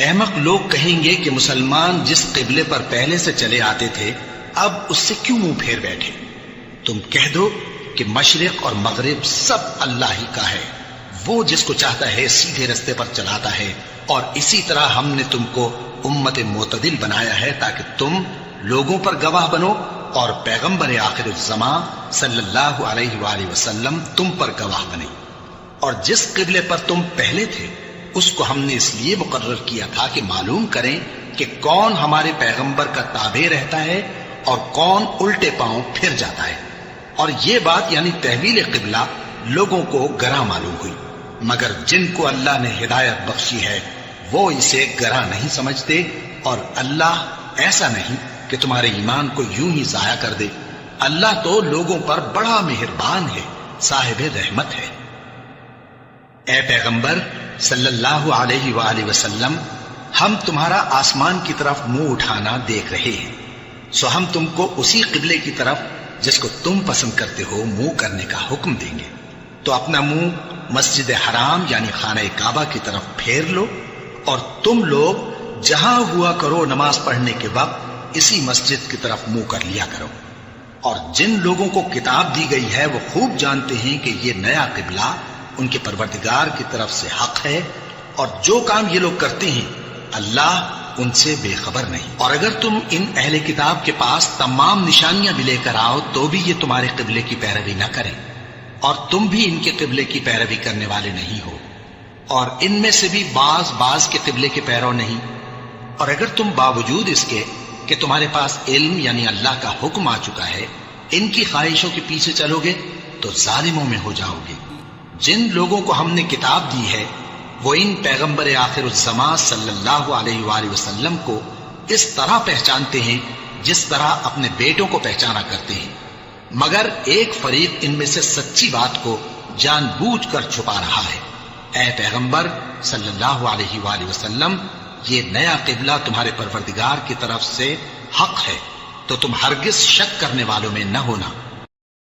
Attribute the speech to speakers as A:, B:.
A: احمق لوگ کہیں گے کہ مسلمان جس قبلے پر پہلے سے چلے آتے تھے اب اس سے کیوں منہ پھیر بیٹھے؟ تم کہہ دو کہ مشرق اور مغرب سب اللہ ہی کا ہے، وہ جس کو چاہتا ہے سیدھے رستے پر چلاتا ہے، اور اسی طرح ہم نے تم کو امت معتدل بنایا ہے تاکہ تم لوگوں پر گواہ بنو اور پیغمبر آخر الزمان صلی اللہ علیہ وآلہ وسلم تم پر گواہ بنے۔ اور جس قبلے پر تم پہلے تھے اس کو ہم نے اس لیے مقرر کیا تھا کہ معلوم کریں کہ کون ہمارے پیغمبر کا تابع رہتا ہے اور کون الٹے پاؤں پھر جاتا ہے۔ اور یہ بات یعنی تحویل قبلہ لوگوں کو گراں معلوم ہوئی، مگر جن کو اللہ نے ہدایت بخشی ہے وہ اسے گراں نہیں سمجھتے، اور اللہ ایسا نہیں کہ تمہارے ایمان کو یوں ہی ضائع کر دے۔ اللہ تو لوگوں پر بڑا مہربان ہے، صاحب رحمت ہے۔ اے پیغمبر صلی اللہ علیہ وآلہ وسلم، ہم تمہارا آسمان کی طرف منہ اٹھانا دیکھ رہے ہیں، سو ہم تم کو اسی قبلے کی طرف جس کو تم پسند کرتے ہو منہ کرنے کا حکم دیں گے۔ تو اپنا منہ مسجد حرام یعنی خانہ کعبہ کی طرف پھیر لو، اور تم لوگ جہاں ہوا کرو نماز پڑھنے کے وقت اسی مسجد کی طرف منہ کر لیا کرو۔ اور جن لوگوں کو کتاب دی گئی ہے وہ خوب جانتے ہیں کہ یہ نیا قبلہ ان کے پروردگار کی طرف سے حق ہے، اور جو کام یہ لوگ کرتے ہیں اللہ ان سے بے خبر نہیں۔ اور اگر تم ان اہل کتاب کے پاس تمام نشانیاں بھی لے کر آؤ تو بھی یہ تمہارے قبلے کی پیروی نہ کریں، اور تم بھی ان کے قبلے کی پیروی کرنے والے نہیں ہو، اور ان میں سے بھی بعض کے قبلے کے پیرو نہیں۔ اور اگر تم باوجود اس کے کہ تمہارے پاس علم یعنی اللہ کا حکم آ چکا ہے ان کی خواہشوں کے پیچھے چلو گے تو ظالموں میں ہو جاؤ گے۔ جن لوگوں کو ہم نے کتاب دی ہے وہ ان پیغمبر آخر الزمان صلی اللہ علیہ وآلہ وسلم کو اس طرح پہچانتے ہیں جس طرح اپنے بیٹوں کو پہچانا کرتے ہیں، مگر ایک فریق ان میں سے سچی بات کو جان بوجھ کر چھپا رہا ہے۔ اے پیغمبر صلی اللہ علیہ وآلہ وسلم، یہ نیا قبلہ تمہارے پروردگار کی طرف سے حق ہے، تو تم ہرگز شک کرنے والوں میں نہ ہونا۔